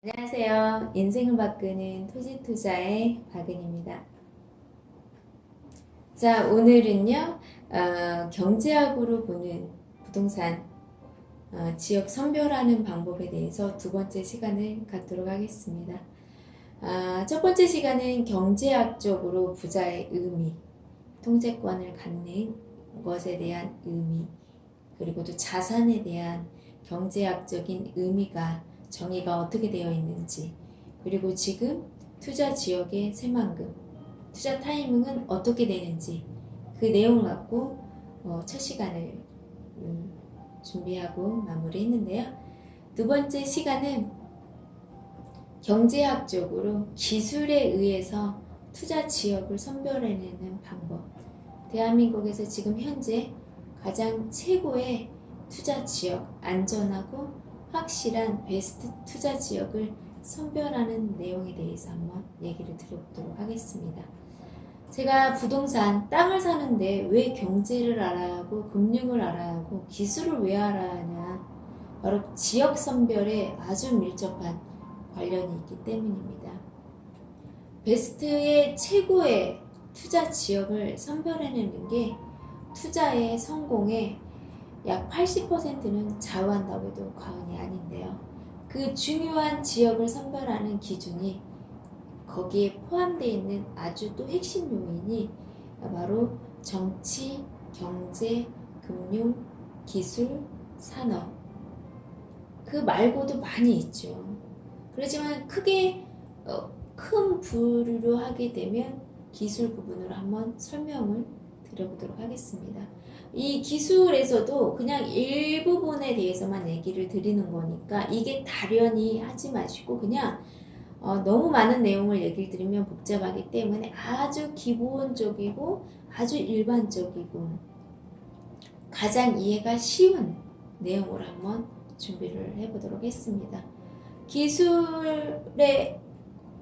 안녕하세요. 인생을 바꾸는 토지투자의 박은입니다. 자, 오늘은요, 경제학으로 보는 부동산 지역 선별하는 방법에 대해서 두 번째 시간을 갖도록 하겠습니다. 첫 번째 시간은 경제학적으로 부자의 의미, 통제권을 갖는 것에 대한 의미, 그리고 또 자산에 대한 경제학적인 의미가 정의가 어떻게 되어 있는지, 그리고 지금 투자 지역의 새만금, 투자 타이밍은 어떻게 되는지 그 내용을 갖고 첫 시간을 준비하고 마무리했는데요. 두 번째 시간은 경제학적으로 기술에 의해서 투자 지역을 선별해내는 방법, 대한민국에서 지금 현재 가장 최고의 투자 지역, 안전하고 확실한 베스트 투자 지역을 선별하는 내용에 대해서 한번 얘기를 드려보도록 하겠습니다. 제가 부동산, 땅을 사는데 왜 경제를 알아야 하고 금융을 알아야 하고 기술을 왜 알아야 하냐, 바로 지역 선별에 아주 밀접한 관련이 있기 때문입니다. 베스트의 최고의 투자 지역을 선별해내는 게 투자의 성공에 약 80%는 좌우한다고 해도 과언이 아닌데요. 그 중요한 지역을 선별하는 기준이 거기에 포함되어 있는 아주 또 핵심 요인이 바로 정치, 경제, 금융, 기술, 산업, 그 말고도 많이 있죠. 그렇지만 크게 큰 부류로 하게 되면 기술 부분으로 한번 설명을 드려보도록 하겠습니다. 이 기술에서도 그냥 일부분에 대해서만 얘기를 드리는 거니까 이게 다련히 하지 마시고 그냥 너무 많은 내용을 얘기를 드리면 복잡하기 때문에 아주 기본적이고 아주 일반적이고 가장 이해가 쉬운 내용으로 한번 준비를 해보도록 했습니다.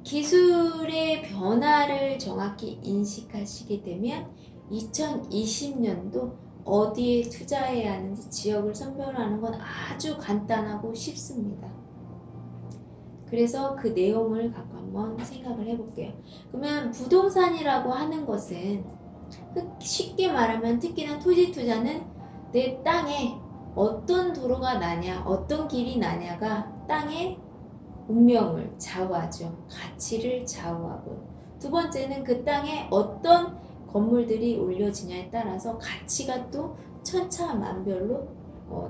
기술의 변화를 정확히 인식하시게 되면 2020년도 어디에 투자해야 하는지 지역을 선별하는 건 아주 간단하고 쉽습니다. 그래서 그 내용을 갖고 한번 생각을 해볼게요. 그러면 부동산이라고 하는 것은 쉽게 말하면 특히나 토지 투자는 내 땅에 어떤 도로가 나냐, 어떤 길이 나냐가 땅의 운명을 좌우하죠. 가치를 좌우하고, 두 번째는 그 땅에 어떤 건물들이 올려지냐에 따라서 가치가 또 천차만별로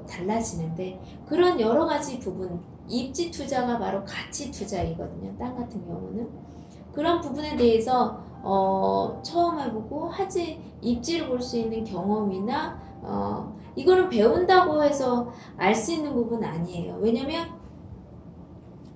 달라지는데, 그런 여러 가지 부분, 입지 투자가 바로 가치 투자이거든요. 땅 같은 경우는 그런 부분에 대해서 처음 해보고 입지를 볼 수 있는 경험이나 이거는 배운다고 해서 알 수 있는 부분은 아니에요. 왜냐면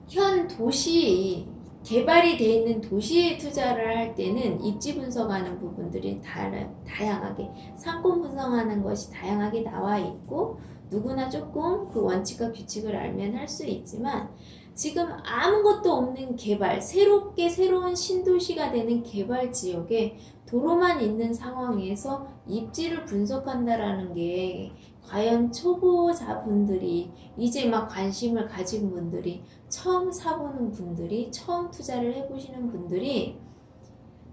현 도시 개발이 되어 있는 도시에 투자를 할 때는 입지 분석하는 부분들이 다양하게, 상권 분석하는 것이 다양하게 나와 있고 누구나 조금 그 원칙과 규칙을 알면 할 수 있지만, 지금 아무것도 없는 개발, 새로운 신도시가 되는 개발 지역에 도로만 있는 상황에서 입지를 분석한다라는 게 과연 초보자분들이, 이제 막 관심을 가진 분들이, 처음 사보는 분들이, 처음 투자를 해보시는 분들이,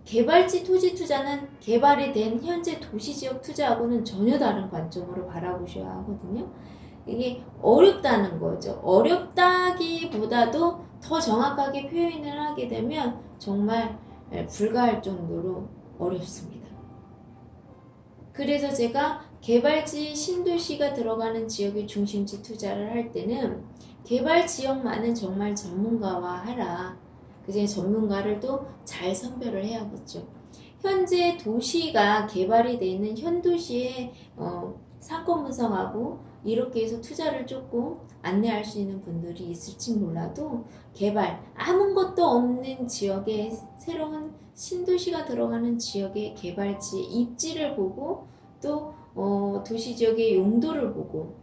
개발지 토지 투자는 개발이 된 현재 도시지역 투자하고는 전혀 다른 관점으로 바라보셔야 하거든요. 이게 어렵다는 거죠. 어렵다기보다도 더 정확하게 표현을 하게 되면 정말 불가할 정도로 어렵습니다. 그래서 제가 개발지 신도시가 들어가는 지역의 중심지 투자를 할 때는 개발 지역만은 정말 전문가와 하라. 그중에 전문가를 또 잘 선별을 해야겠죠. 현재 도시가 개발이 되어 있는 현도시에 상권 분석하고 이렇게 해서 투자를 조금 안내할 수 있는 분들이 있을지 몰라도, 개발, 아무것도 없는 지역에 새로운 신도시가 들어가는 지역의 개발지 입지를 보고 또 도시 지역의 용도를 보고,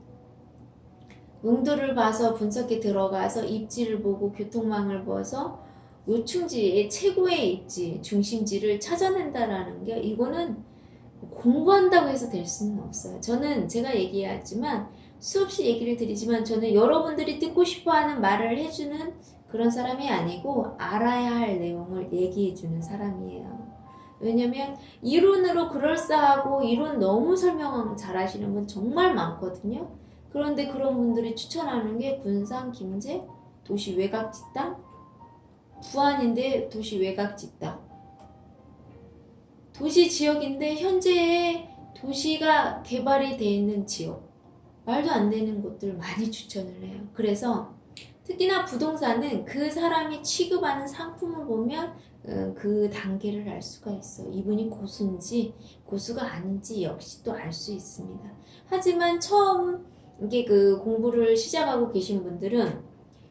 용도를 봐서 분석에 들어가서 입지를 보고 교통망을 봐서 요충지의 최고의 입지, 중심지를 찾아낸다라는 게, 이거는 공부한다고 해서 될 수는 없어요. 저는 제가 얘기하지만 수없이 얘기를 드리지만, 저는 여러분들이 듣고 싶어하는 말을 해주는 그런 사람이 아니고 알아야 할 내용을 얘기해 주는 사람이에요. 왜냐면 이론으로 그럴싸하고 이론 너무 설명 잘 하시는 분 정말 많거든요. 그런데 그런 분들이 추천하는 게 군산, 김제, 도시 외곽지 땅, 부안인데 도시 외곽지 땅. 도시 지역인데 현재 도시가 개발이 돼 있는 지역. 말도 안 되는 곳들 많이 추천을 해요. 그래서 특히나 부동산은 그 사람이 취급하는 상품을 보면 그 단계를 알 수가 있어. 이분이 고수인지 고수가 아닌지 역시 또 알 수 있습니다. 하지만 처음 이게 그 공부를 시작하고 계신 분들은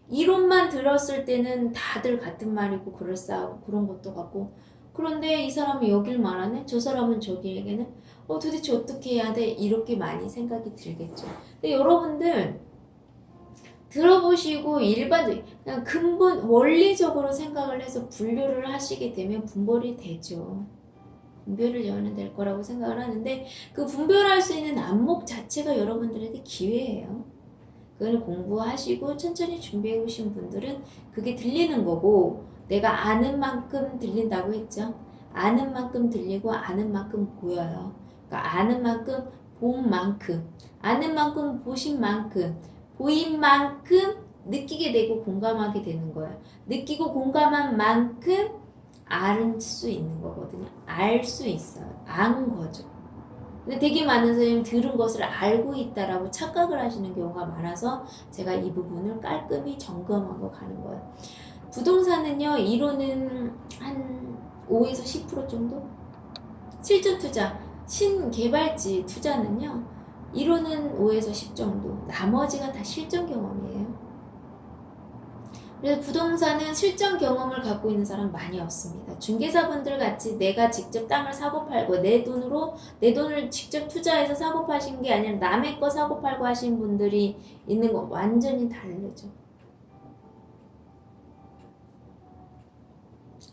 이론만 들었을 때는 다들 같은 말이고 그럴싸하고 그런 것도 같고, 그런데 이 사람이 여길 말하네? 저 사람은 저기에게는 도대체 어떻게 해야 돼? 이렇게 많이 생각이 들겠죠. 근데 여러분들 들어보시고 일반적인 그냥 근본 원리적으로 생각을 해서 분류를 하시게 되면 분별이 되죠. 분별을 여는 될 거라고 생각을 하는데, 그 분별할 수 있는 안목 자체가 여러분들한테 기회예요. 그걸 공부하시고 천천히 준비해 오신 분들은 그게 들리는 거고, 내가 아는 만큼 들린다고 했죠. 아는 만큼 들리고 아는 만큼 보여요. 그러니까 아는 만큼 본 만큼, 아는 만큼 보신 만큼, 보인 만큼 느끼게 되고 공감하게 되는 거예요. 느끼고 공감한 만큼 알 수 있는 거거든요. 알 수 있어요. 안 거죠. 근데 되게 많은 선생님이 들은 것을 알고 있다라고 착각을 하시는 경우가 많아서 제가 이 부분을 깔끔히 점검하고 가는 거예요. 부동산은요, 이론은 한 5에서 10% 정도? 실전 투자, 신개발지 투자는요, 이론은 5에서 10 정도, 나머지가 다 실전 경험이에요. 그래서 부동산은 실전 경험을 갖고 있는 사람 많이 없습니다. 중개사분들 같이 내가 직접 땅을 사고 팔고 내 돈을 직접 투자해서 사고 파신 게 아니라 남의 거 사고 팔고 하신 분들이 있는 거 완전히 다르죠.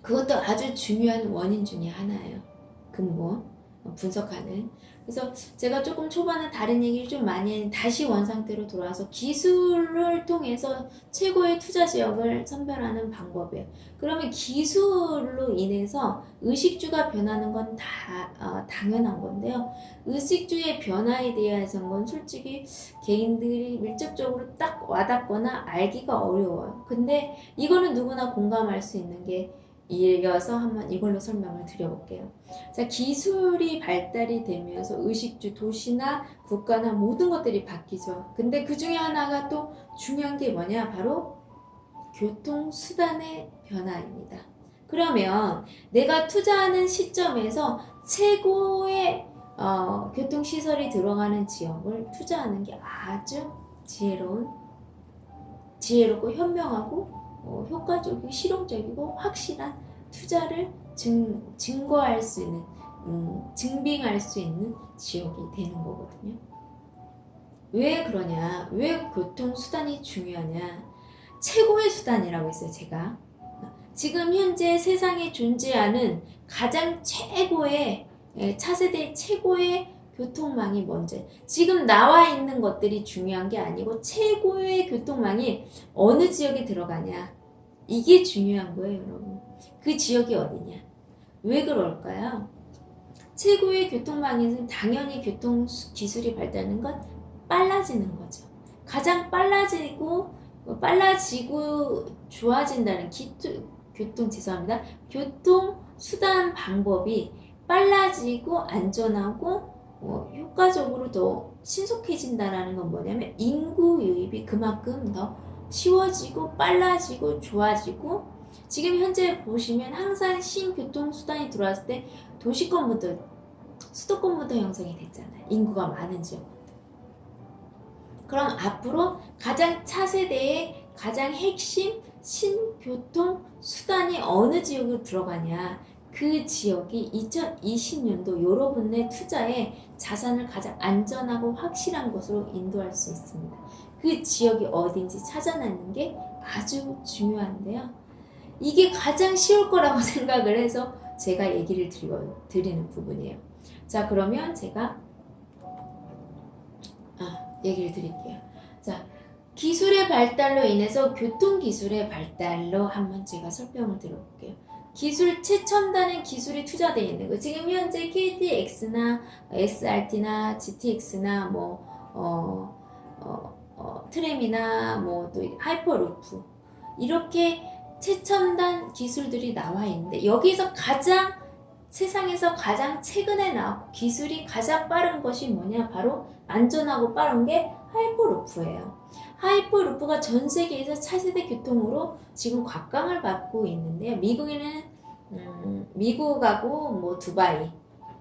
그것도 아주 중요한 원인 중에 하나예요. 근본 분석하는. 그래서 제가 조금 초반에 다른 얘기를 좀 많이 했는데 다시 원상태로 돌아와서 기술을 통해서 최고의 투자 지역을 선별하는 방법이에요. 그러면 기술로 인해서 의식주가 변하는 건 다 당연한 건데요. 의식주의 변화에 대해서는 건 솔직히 개인들이 밀접적으로 딱 와닿거나 알기가 어려워요. 근데 이거는 누구나 공감할 수 있는 게 이어서 한번 이걸로 설명을 드려볼게요. 자, 기술이 발달이 되면서 의식주, 도시나 국가나 모든 것들이 바뀌죠. 근데 그 중에 하나가 또 중요한 게 뭐냐? 바로 교통수단의 변화입니다. 그러면 내가 투자하는 시점에서 최고의 교통시설이 들어가는 지역을 투자하는 게 아주 지혜롭고 현명하고 효과적이고 실용적이고 확실한 투자를 증거할 수 있는, 증빙할 수 있는 지역이 되는 거거든요. 왜 그러냐? 왜 교통수단이 중요하냐? 최고의 수단이라고 했어요, 제가. 지금 현재 세상에 존재하는 가장 최고의, 차세대 최고의 교통망이 뭔지, 지금 나와 있는 것들이 중요한 게 아니고 최고의 교통망이 어느 지역에 들어가냐, 이게 중요한 거예요, 여러분. 그 지역이 어디냐. 왜 그럴까요? 최고의 교통망에는 당연히 교통기술이 발달하는 건 빨라지는 거죠. 가장 빨라지고 좋아진다는 교통수단 방법이 빨라지고 안전하고 효과적으로 더 신속해진다는 건 뭐냐면 인구 유입이 그만큼 더 쉬워지고 빨라지고 좋아지고, 지금 현재 보시면 항상 신교통수단이 들어왔을 때 수도권부터 형성이 됐잖아요. 인구가 많은 지역. 그럼 앞으로 가장 차세대의 가장 핵심 신교통수단이 어느 지역으로 들어가냐, 그 지역이 2020년도 여러분의 투자에 자산을 가장 안전하고 확실한 것으로 인도할 수 있습니다. 그 지역이 어딘지 찾아내는 게 아주 중요한데요. 이게 가장 쉬울 거라고 생각을 해서 제가 얘기를 드리는 부분이에요. 자, 그러면 제가 얘기를 드릴게요. 자, 기술의 발달로 인해서 교통기술의 발달로 한번 제가 설명을 드려볼게요. 기술, 최첨단의 기술이 투자되어 있는 거. 지금 현재 KTX나 SRT나 GTX나 트램이나 또 하이퍼루프 이렇게 최첨단 기술들이 나와 있는데 여기서 세상에서 가장 최근에 나왔고 기술이 가장 빠른 것이 뭐냐? 바로 안전하고 빠른 게 하이퍼루프예요. 하이퍼루프가 전 세계에서 차세대 교통으로 지금 곽강을 받고 있는데요. 미국하고 두바이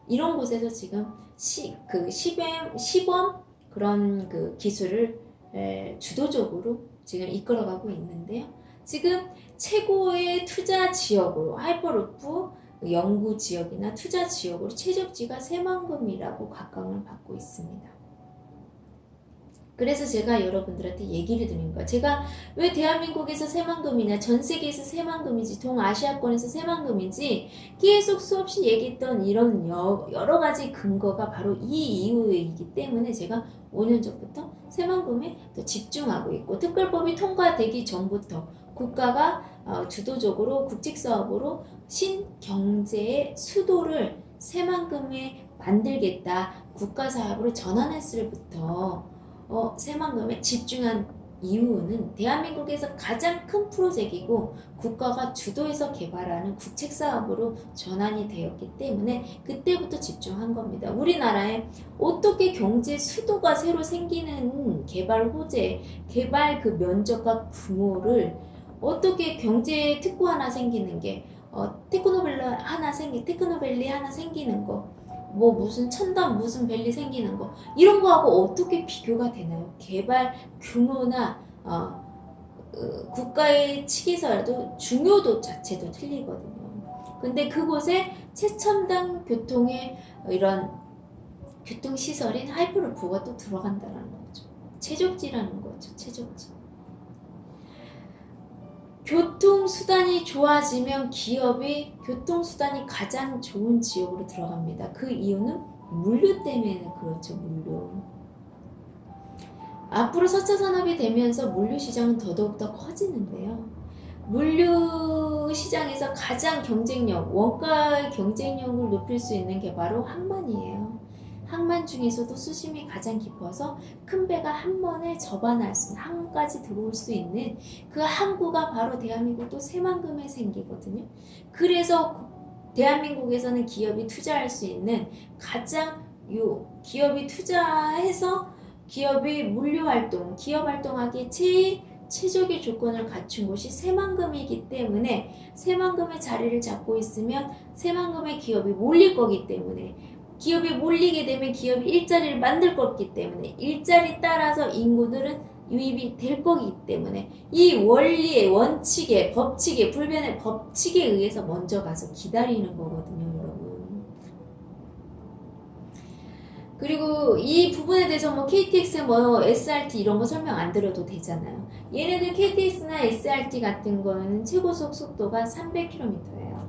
이런 곳에서 지금 시범 그런 그 기술을 주도적으로 지금 이끌어가고 있는데요. 지금 최고의 투자 지역으로 하이퍼루프 연구 지역이나 투자 지역으로 최적지가 새만금이라고 각광을 받고 있습니다. 그래서 제가 여러분들한테 얘기를 드린 거예요. 제가 왜 대한민국에서 새만금이냐, 전 세계에서 새만금이지, 동아시아권에서 새만금이지 계속 수없이 얘기했던 이런 여러 가지 근거가 바로 이 이유이기 때문에 제가 5년 전부터 새만금에 더 집중하고 있고, 특별법이 통과되기 전부터 국가가 주도적으로 국책사업으로 신경제의 수도를 새만금에 만들겠다, 국가사업으로 전환했을 부터 새만금에 집중한 이유는 대한민국에서 가장 큰 프로젝트이고 국가가 주도해서 개발하는 국책사업으로 전환이 되었기 때문에 그때부터 집중한 겁니다. 우리나라에 어떻게 경제 수도가 새로 생기는 개발 호재, 개발 그 면적과 규모를 어떻게 경제 특구 하나 생기는 게 테크노밸리 하나 생기는 거, 무슨 첨단 무슨 밸리 생기는 거 이런 거하고 어떻게 비교가 되나요? 개발 규모나 국가의 측에서라도 중요도 자체도 틀리거든요. 근데 그곳에 최첨단 교통의 이런 교통시설인 하이퍼루프가 또 들어간다는 거죠. 최적지라는 거죠. 최적지. 교통수단이 좋아지면 기업이 교통수단이 가장 좋은 지역으로 들어갑니다. 그 이유는 물류 때문에 그렇죠. 물류. 앞으로 4차 산업이 되면서 물류 시장은 더더욱더 커지는데요. 물류 시장에서 가장 원가의 경쟁력을 높일 수 있는 게 바로 항만이에요. 항만 중에서도 수심이 가장 깊어서 큰 배가 한 번에 접안할 수 있는, 항구까지 들어올 수 있는 그 항구가 바로 대한민국도 새만금에 생기거든요. 그래서 대한민국에서는 기업이 투자할 수 있는 기업이 투자해서 기업이 기업 활동하기에 최적의 조건을 갖춘 곳이 새만금이기 때문에 새만금의 자리를 잡고 있으면 새만금의 기업이 몰릴 거기 때문에 기업이 몰리게 되면 기업이 일자리를 만들 거기 때문에 일자리 따라서 인구들은 유입이 될 거기 때문에 이 원리의 원칙에 법칙에 불변의 법칙에 의해서 먼저 가서 기다리는 거거든요, 여러분. 그리고 이 부분에 대해서 KTX SRT 이런 거 설명 안 드려도 되잖아요. 얘네들 KTX나 SRT 같은 거는 최고속 속도가 300km예요.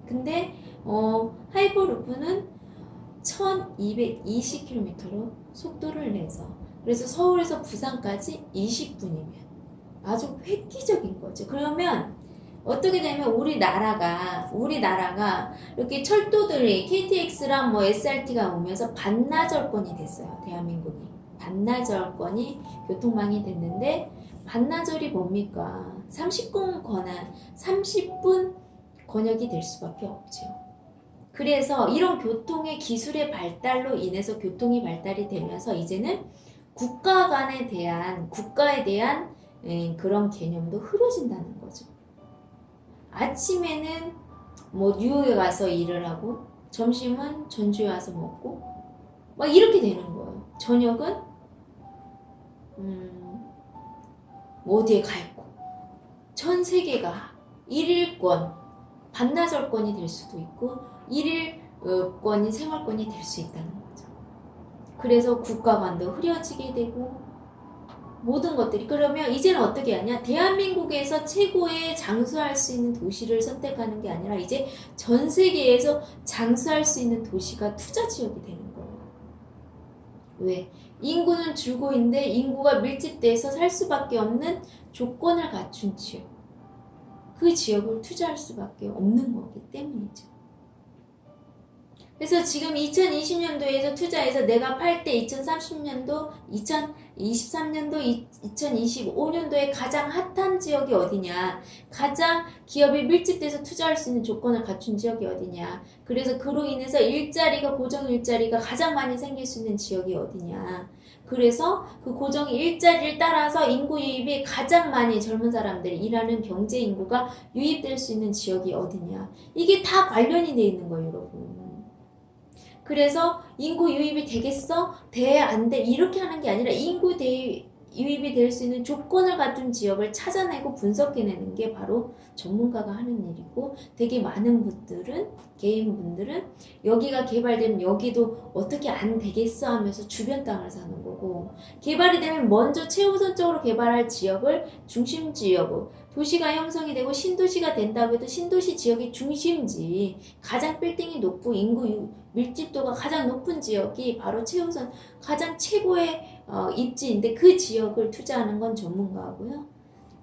근데 하이퍼루프는 1220km로 속도를 내서 그래서 서울에서 부산까지 20분이면 아주 획기적인 거죠. 그러면 어떻게 되면 우리나라가 이렇게 철도들이 KTX랑 SRT가 오면서 반나절권이 됐어요. 대한민국이 반나절권이 교통망이 됐는데 반나절이 뭡니까? 30분 권역이 될 수밖에 없죠. 그래서 이런 교통의 기술의 발달로 인해서 교통이 발달이 되면서 이제는 국가에 대한 그런 개념도 흐려진다는 거죠. 아침에는 뉴욕에 가서 일을 하고 점심은 전주에 와서 먹고 이렇게 되는 거예요. 저녁은 어디에 가 있고 전 세계가 일일권 반나절권이 될 수도 있고 일일권이 생활권이 될 수 있다는 거죠. 그래서 국가관도 흐려지게 되고 모든 것들이 그러면 이제는 어떻게 하냐? 대한민국에서 최고의 장수할 수 있는 도시를 선택하는 게 아니라 이제 전 세계에서 장수할 수 있는 도시가 투자 지역이 되는 거예요. 왜? 인구는 줄고 있는데 인구가 밀집돼서 살 수밖에 없는 조건을 갖춘 지역. 그 지역을 투자할 수밖에 없는 거기 때문이죠. 그래서 지금 2020년도에서 투자해서 내가 팔 때 2030년도, 2023년도, 2025년도에 가장 핫한 지역이 어디냐, 가장 기업이 밀집돼서 투자할 수 있는 조건을 갖춘 지역이 어디냐, 그래서 그로 인해서 일자리가, 고정 일자리가 가장 많이 생길 수 있는 지역이 어디냐, 그래서 그 고정 일자리를 따라서 인구 유입이 가장 많이 젊은 사람들이 일하는 경제 인구가 유입될 수 있는 지역이 어디냐, 이게 다 관련이 돼 있는 거예요, 여러분. 그래서 인구 유입이 되겠어? 돼? 안 돼? 이렇게 하는 게 아니라 인구 유입이 될 수 있는 조건을 갖춘 지역을 찾아내고 분석해내는 게 바로 전문가가 하는 일이고, 되게 많은 분들은, 개인분들은 여기가 개발되면 여기도 어떻게 안 되겠어 하면서 주변 땅을 사는 거고, 개발이 되면 먼저 최우선적으로 개발할 지역을 중심지역으로, 도시가 형성이 되고 신도시가 된다고 해도 신도시 지역이 중심지, 가장 빌딩이 높고 인구 밀집도가 가장 높은 지역이 바로 최우선, 가장 최고의 입지인데, 그 지역을 투자하는 건 전문가고요.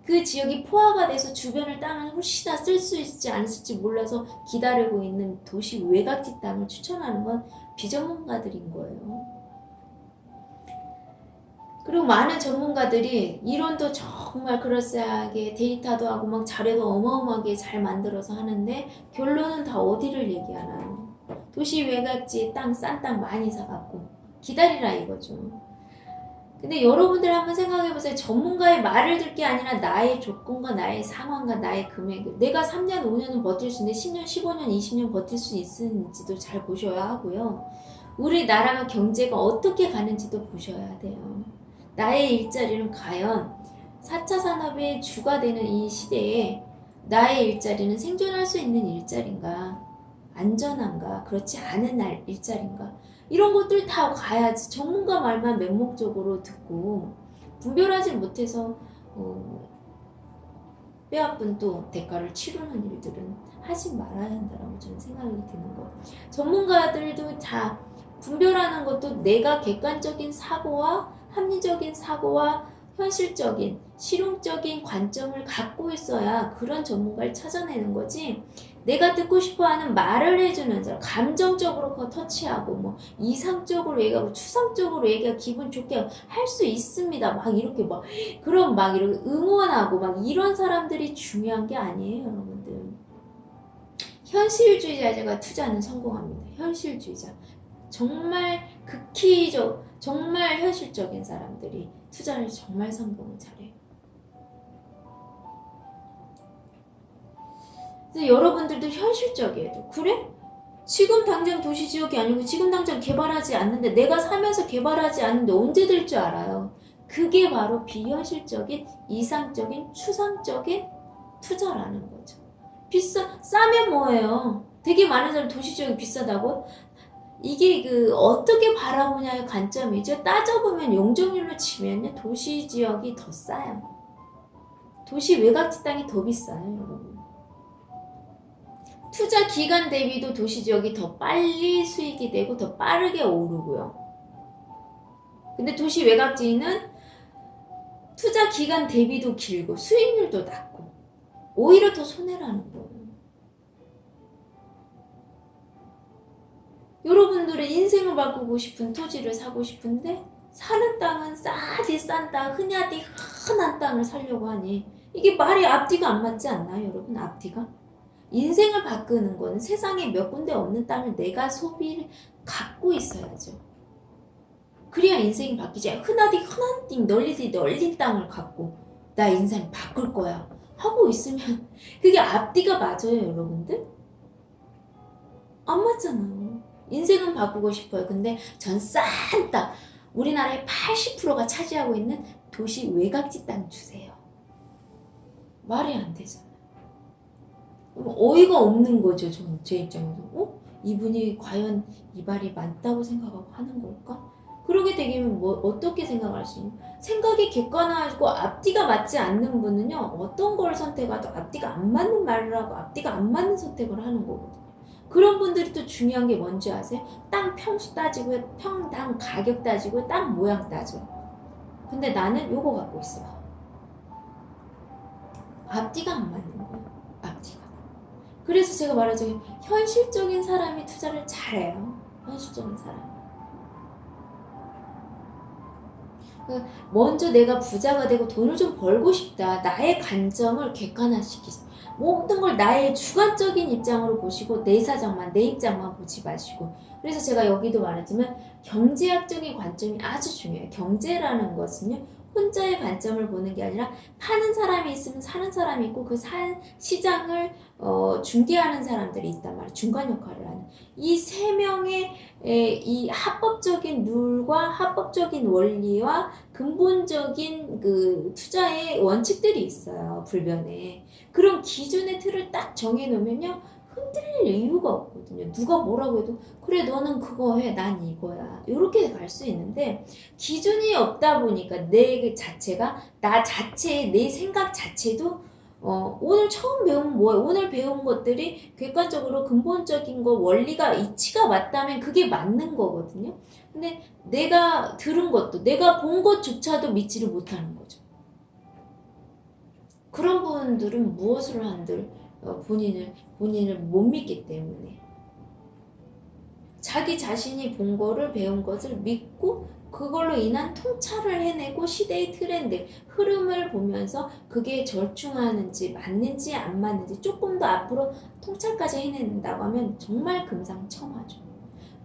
그 지역이 포화가 돼서 주변을 땅을 혹시나 쓸 수 있을지 안 쓸지 몰라서 기다리고 있는 도시 외곽지 땅을 추천하는 건 비전문가들인 거예요. 그리고 많은 전문가들이 이론도 정말 그럴싸하게 데이터도 하고 막 자료도 어마어마하게 잘 만들어서 하는데, 결론은 다 어디를 얘기하나요? 도시 외곽지 땅, 싼 땅 많이 사갖고 기다리라 이거죠. 근데 여러분들 한번 생각해보세요. 전문가의 말을 듣을 게 아니라 나의 조건과 나의 상황과 나의 금액, 내가 3년, 5년은 버틸 수 있는데 10년, 15년, 20년 버틸 수 있는지도 잘 보셔야 하고요. 우리나라가 경제가 어떻게 가는지도 보셔야 돼요. 나의 일자리는 과연 4차 산업의 주가 되는 이 시대에 나의 일자리는 생존할 수 있는 일자리인가, 안전한가, 그렇지 않은 일자리인가, 이런 것들 다 가야지. 전문가 말만 맹목적으로 듣고 분별하지 못해서 뼈아픈 또 대가를 치르는 일들은 하지 말아야 한다라고 저는 생각이 드는 거. 전문가들도 다 분별하는 것도 내가 객관적인 사고와 합리적인 사고와 현실적인 실용적인 관점을 갖고 있어야 그런 전문가를 찾아내는 거지. 내가 듣고 싶어하는 말을 해주는 사람, 감정적으로 그거 터치하고 뭐 이상적으로 얘기하고 추상적으로 얘기하고 기분 좋게 할 수 있습니다. 막 이렇게 막 그런 막 이렇게 응원하고 막 이런 사람들이 중요한 게 아니에요, 여러분들. 현실주의자가 투자는 성공합니다. 현실주의자. 정말 극히적, 정말 현실적인 사람들이 투자를 정말 성공을 잘해요. 그래서 여러분들도 현실적이에요. 그래? 지금 당장 도시지역이 아니고 지금 당장 개발하지 않는데, 내가 사면서 개발하지 않는데 언제 될 줄 알아요. 그게 바로 비현실적인, 이상적인, 추상적인 투자라는 거죠. 싸면 뭐예요? 되게 많은 사람 도시지역이 비싸다고? 이게 어떻게 바라보냐의 관점이죠. 따져보면 용적률로 치면요, 도시지역이 더 싸요. 도시 외곽지 땅이 더 비싸요, 여러분. 투자 기간 대비도 도시지역이 더 빨리 수익이 되고 더 빠르게 오르고요. 근데 도시 외곽지는 투자 기간 대비도 길고 수익률도 낮고 오히려 더 손해라는 거예요. 여러분들의 인생을 바꾸고 싶은 토지를 사고 싶은데 사는 땅은 싸디 싼 땅, 흔하디 흔한 땅을 사려고 하니 이게 말이 앞뒤가 안 맞지 않나요, 여러분? 앞뒤가? 인생을 바꾸는 건 세상에 몇 군데 없는 땅을 내가 소비를 갖고 있어야죠. 그래야 인생이 바뀌지. 흔하디 흔한 땅, 널리디 널린 땅을 갖고 나 인생 바꿀 거야 하고 있으면 그게 앞뒤가 맞아요, 여러분들? 안 맞잖아요. 인생은 바꾸고 싶어요. 근데 전 싼 땅, 우리나라의 80%가 차지하고 있는 도시 외곽지 땅 주세요. 말이 안 되잖아요. 어이가 없는 거죠, 제 입장에서. 이분이 과연 이 말이 맞다고 생각하고 하는 걸까? 그러게 되면 어떻게 생각할 수 있냐? 생각이 객관화하고 앞뒤가 맞지 않는 분은요, 어떤 걸 선택해도 앞뒤가 안 맞는 말을 하고 앞뒤가 안 맞는 선택을 하는 거거든요. 그런 분들이 또 중요한 게 뭔지 아세요? 땅 평수 따지고 평당 가격 따지고 땅 모양 따져. 근데 나는 요거 갖고 있어. 앞뒤가 안 맞는 거예요. 앞뒤가. 그래서 제가 말하자면 현실적인 사람이 투자를 잘해요. 현실적인 사람. 먼저 내가 부자가 되고 돈을 좀 벌고 싶다. 나의 관점을 객관화시키세요. 모든 걸 나의 주관적인 입장으로 보시고 내 사정만, 내 입장만 보지 마시고. 그래서 제가 여기도 말했지만 경제학적인 관점이 아주 중요해요. 경제라는 것은요. 혼자의 관점을 보는 게 아니라 파는 사람이 있으면 사는 사람이 있고 그 시장을 중개하는 사람들이 있단 말이에요. 중간 역할을 하는. 이 세 명의 이 합법적인 룰과 합법적인 원리와 근본적인 그 투자의 원칙들이 있어요. 불변에. 그런 기준의 틀을 딱 정해놓으면요. 흔들릴 이유가 없거든요. 누가 뭐라고 해도 그래 너는 그거 해 난 이거야 이렇게 갈 수 있는데 기준이 없다 보니까 내 자체가 나 자체의 내 생각 자체도 오늘 처음 배운 뭐예요? 오늘 배운 것들이 객관적으로 근본적인 거 원리가 이치가 맞다면 그게 맞는 거거든요. 근데 내가 들은 것도 내가 본 것조차도 믿지를 못하는 거죠. 그런 분들은 무엇을 한들 본인을 못 믿기 때문에 자기 자신이 본 거를 배운 것을 믿고 그걸로 인한 통찰을 해내고 시대의 트렌드, 흐름을 보면서 그게 절충하는지 맞는지 안 맞는지 조금 더 앞으로 통찰까지 해낸다고 하면 정말 금상첨화죠.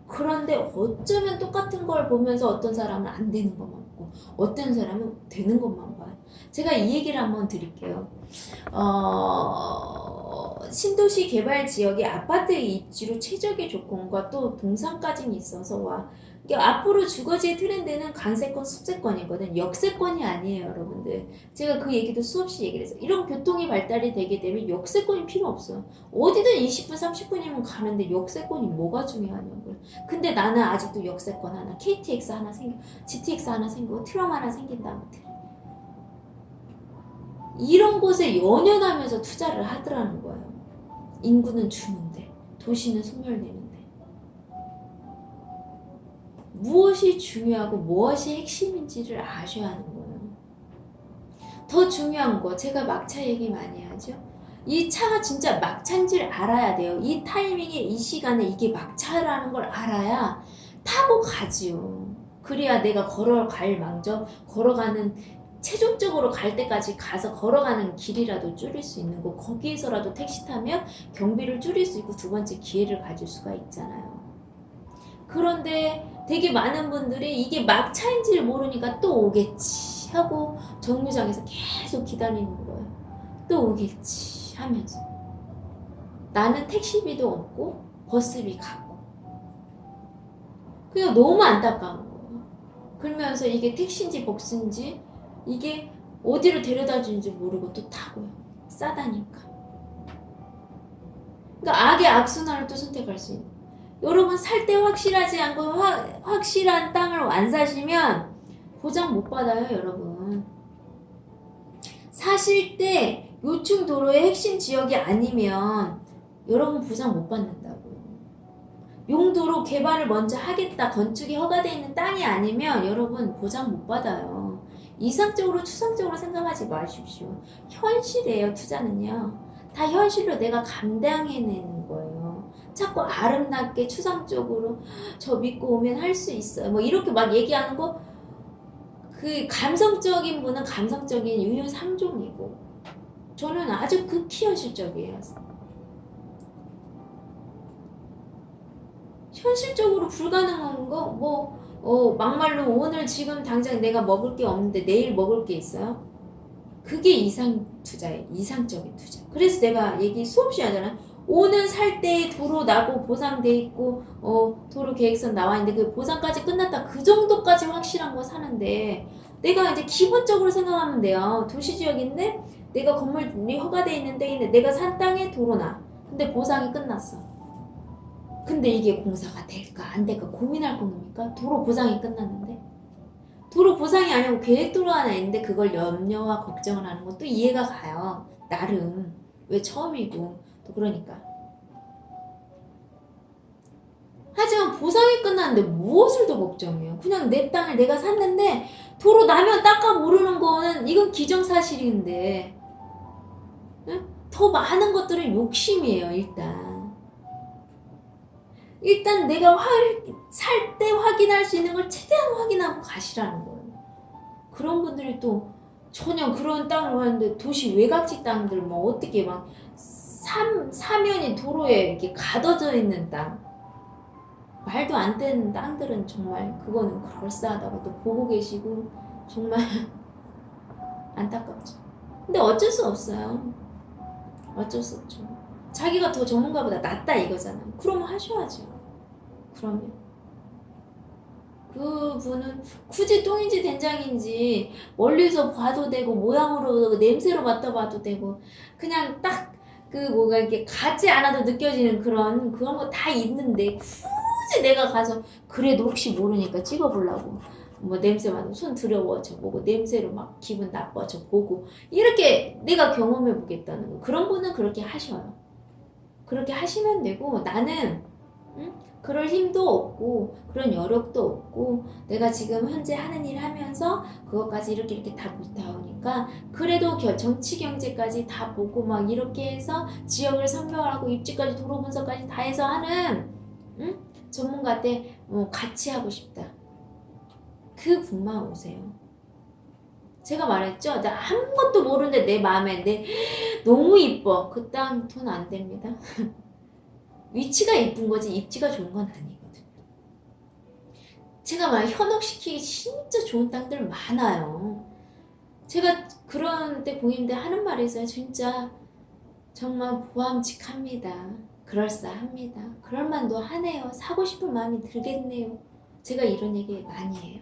그런데 어쩌면 똑같은 걸 보면서 어떤 사람은 안 되는 것만 보고 어떤 사람은 되는 것만 봐요. 제가 이 얘기를 한번 드릴게요. 신도시 개발 지역의 아파트 입지로 최적의 조건과 또 동상까지 있어서 와. 그러니까 앞으로 주거지의 트렌드는 강세권, 숲세권이거든. 역세권이 아니에요, 여러분들. 제가 그 얘기도 수없이 얘기를 해서 이런 교통이 발달이 되게 되면 역세권이 필요 없어요. 어디든 20분, 30분이면 가는데 역세권이 뭐가 중요하냐고요. 근데 나는 아직도 역세권 하나, KTX 하나 생기고, GTX 하나 생기고, 트럼 하나 생긴다고. 이런 곳에 연연하면서 투자를 하더라는 거예요. 인구는 주는데 도시는 소멸되는데 무엇이 중요하고 무엇이 핵심인지를 아셔야 하는 거예요. 더 중요한 거 제가 막차 얘기 많이 하죠. 이 차가 진짜 막차인지를 알아야 돼요. 이 타이밍에 이 시간에 이게 막차라는 걸 알아야 타고 가지요. 그래야 내가 걸어갈 망정 걸어가는 최종적으로 갈 때까지 가서 걸어가는 길이라도 줄일 수 있는 거 거기에서라도 택시 타면 경비를 줄일 수 있고 두 번째 기회를 가질 수가 있잖아요. 그런데 되게 많은 분들이 이게 막차인지를 모르니까 또 오겠지 하고 정류장에서 계속 기다리는 거예요. 또 오겠지 하면서 나는 택시비도 없고 버스비 가고 그냥 너무 안타까운 거예요. 그러면서 이게 택시인지 버스인지 이게 어디로 데려다 주는지 모르고 또 타고요. 싸다니까. 그러니까 악의 악순환을 또 선택할 수 있는. 여러분 살 때 확실하지 않고 확실한 땅을 안 사시면 보장 못 받아요, 여러분. 사실 때 요충 도로의 핵심 지역이 아니면 여러분 보장 못 받는다고요. 용도로 개발을 먼저 하겠다, 건축이 허가되어 있는 땅이 아니면 여러분 보장 못 받아요. 이상적으로 추상적으로 생각하지 마십시오. 현실이에요. 투자는요. 다 현실로 내가 감당해내는 거예요. 자꾸 아름답게 추상적으로 저 믿고 오면 할 수 있어요. 뭐 이렇게 막 얘기하는 거 그 감성적인 분은 감성적인 유유 3종이고 저는 아주 극히 현실적이에요. 현실적으로 불가능한 거 막말로 오늘 지금 당장 내가 먹을 게 없는데 내일 먹을 게 있어요? 그게 이상 투자예요. 이상적인 투자. 그래서 내가 얘기 수없이 하잖아. 오늘 살 때 도로 나고 보상돼 있고 도로 계획선 나와 있는데 그 보상까지 끝났다. 그 정도까지 확실한 거 사는데 내가 이제 기본적으로 생각하면 돼요. 도시지역인데 내가 건물이 허가돼 있는 데인데 내가 산 땅에 도로 나. 근데 보상이 끝났어. 근데 이게 공사가 될까 안 될까 고민할 겁니까? 도로 보상이 끝났는데 도로 보상이 아니고 계획도로 하나 있는데 그걸 염려와 걱정을 하는 것도 이해가 가요. 나름 왜 처음이고 또 그러니까 하지만 보상이 끝났는데 무엇을 더 걱정해요? 그냥 내 땅을 내가 샀는데 도로 나면 닦아 모르는 거는 이건 기정사실인데, 응? 더 많은 것들은 욕심이에요. 일단 내가 살 때 확인할 수 있는 걸 최대한 확인하고 가시라는 거예요. 그런 분들이 또 전혀 그런 땅을 하는데 도시 외곽지 땅들 뭐 어떻게 막 사면이 도로에 이렇게 가둬져 있는 땅, 말도 안 되는 땅들은 정말 그거는 그럴싸하다고 또 보고 계시고 정말 안타깝죠. 근데 어쩔 수 없어요. 어쩔 수 없죠. 자기가 더 전문가보다 낫다 이거잖아요. 그러면 하셔야죠. 그러면 그분은 굳이 똥인지 된장인지 멀리서 봐도 되고 모양으로 냄새로 맡아봐도 되고 그냥 딱 그 뭐가 이렇게 가지 않아도 느껴지는 그런 거 다 있는데 굳이 내가 가서 그래도 혹시 모르니까 찍어보려고 뭐 냄새 맡고 손 들여워져 보고 냄새로 막 기분 나빠져 보고 이렇게 내가 경험해 보겠다는 거. 그런 분은 그렇게 하셔요. 그렇게 하시면 되고 나는 그럴 힘도 없고 그런 여력도 없고 내가 지금 현재 하는 일 하면서 그것까지 이렇게 다 못하오니까 그래도 정치 경제까지 다 보고 막 이렇게 해서 지역을 선별하고 입지까지 도로 분석까지 다 해서 하는 전문가한테 같이 하고 싶다. 그 분만 오세요. 제가 말했죠. 나 아무것도 모르는데 내 마음에 너무 이뻐. 그 땅 돈 안 됩니다. 위치가 이쁜 거지 입지가 좋은 건 아니거든요. 제가 막 현혹시키기 진짜 좋은 땅들 많아요. 제가 그런 때 고객님들 하는 말이 있어요. 진짜 정말 보암직합니다. 그럴싸합니다. 그럴만도 하네요. 사고 싶은 마음이 들겠네요. 제가 이런 얘기 많이 해요.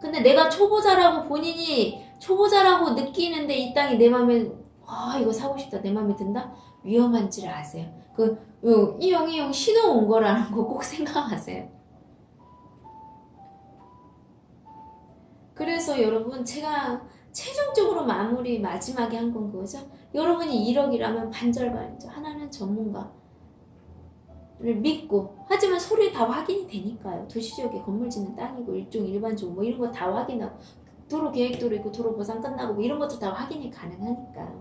근데 내가 초보자라고 본인이 초보자라고 느끼는데 이 땅이 내 맘에 이거 사고 싶다 내 맘에 든다? 위험한 줄 아세요. 이용 신호 온 거라는 거 꼭 생각하세요. 그래서 여러분 제가 최종적으로 마지막에 한 건 그거죠. 여러분이 1억이라면 반절반이죠. 하나는 전문가를 믿고 하지만 서류에 다 확인이 되니까요. 도시지역에 건물 짓는 땅이고 일반적으로 뭐 이런 거 다 확인하고 도로 계획도로 있고 도로 보상 끝나고 뭐 이런 것도 다 확인이 가능하니까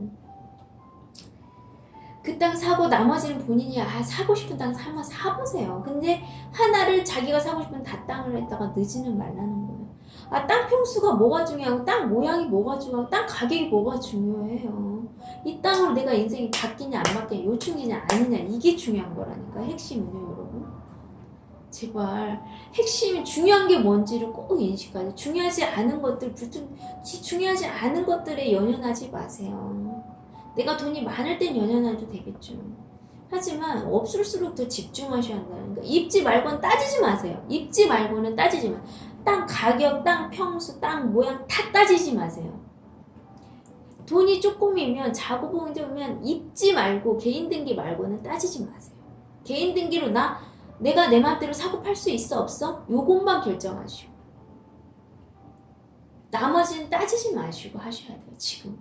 그 땅 사고 나머지는 본인이 사고 싶은 땅 한번 사보세요. 근데 하나를 자기가 사고 싶은 땅을 했다가 늦지는 말라는 거예요. 땅 평수가 뭐가 중요하고 땅 모양이 뭐가 중요하고 땅 가격이 뭐가 중요해요. 이 땅으로 내가 인생이 바뀌냐 안 바뀌냐 요충이냐 아니냐 이게 중요한 거라니까. 핵심은요 여러분. 제발 핵심이 중요한 게 뭔지를 꼭 인식하세요. 중요하지 않은 것들에 연연하지 마세요. 내가 돈이 많을 땐 연연해도 되겠죠. 하지만 없을수록 더 집중하셔야 한다는 거. 입지 말고는 따지지 마세요. 입지 말고는 따지지 마. 땅 가격, 땅 평수, 땅 모양 다 따지지 마세요. 돈이 조금이면 자구봉이면 입지 말고 개인 등기 말고는 따지지 마세요. 개인 등기로 내가 내 맘대로 사고 팔 수 있어 없어? 요것만 결정하시고 나머지는 따지지 마시고 하셔야 돼요. 지금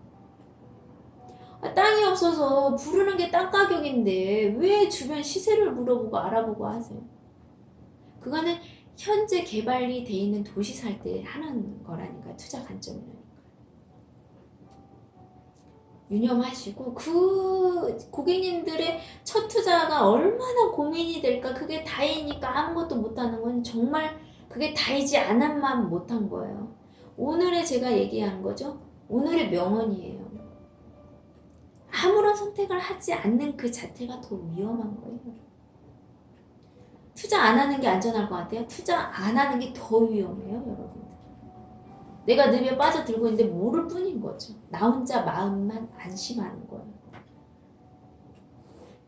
땅이 없어서 부르는 게 땅 가격인데 왜 주변 시세를 물어보고 알아보고 하세요? 그거는 현재 개발이 돼 있는 도시 살 때 하는 거라니까. 투자 관점이라니까. 유념하시고 그 고객님들의 첫 투자가 얼마나 고민이 될까. 그게 다이니까 아무것도 못하는 건 정말 그게 다이지 않은만 못한 거예요. 오늘의 제가 얘기한 거죠. 오늘의 명언이에요. 아무런 선택을 하지 않는 그 자체가 더 위험한 거예요. 투자 안 하는 게 안전할 것 같아요? 투자 안 하는 게 더 위험해요, 여러분들. 내가 늪에 빠져들고 있는데 모를 뿐인 거죠. 나 혼자 마음만 안심하는 거예요.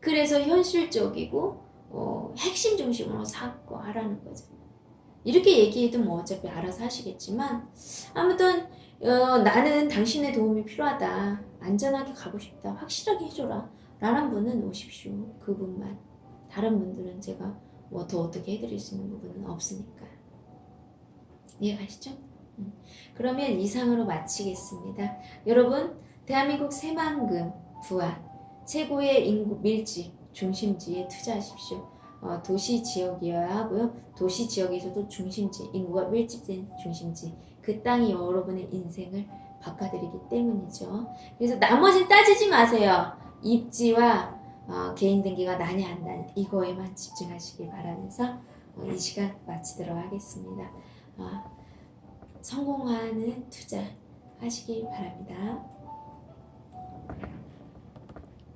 그래서 현실적이고 핵심 중심으로 사고 하라는 거죠. 이렇게 얘기해도 뭐 어차피 알아서 하시겠지만 아무튼 나는 당신의 도움이 필요하다. 안전하게 가고 싶다. 확실하게 해줘라. 라는 분은 오십시오. 그분만. 다른 분들은 제가 뭐 더 어떻게 해드릴 수 있는 부분은 없으니까. 이해가시죠? 그러면 이상으로 마치겠습니다. 여러분, 대한민국 새만금, 부안, 최고의 인구 밀집, 중심지에 투자하십시오. 도시 지역이어야 하고요. 도시 지역에서도 중심지, 인구가 밀집된 중심지, 그 땅이 여러분의 인생을 바꿔드리기 때문이죠. 그래서 나머지는 따지지 마세요. 입지와 개인 등기가 나냐 안 나냐 이거에만 집중하시길 바라면서 이 시간 마치도록 하겠습니다. 성공하는 투자 하시길 바랍니다.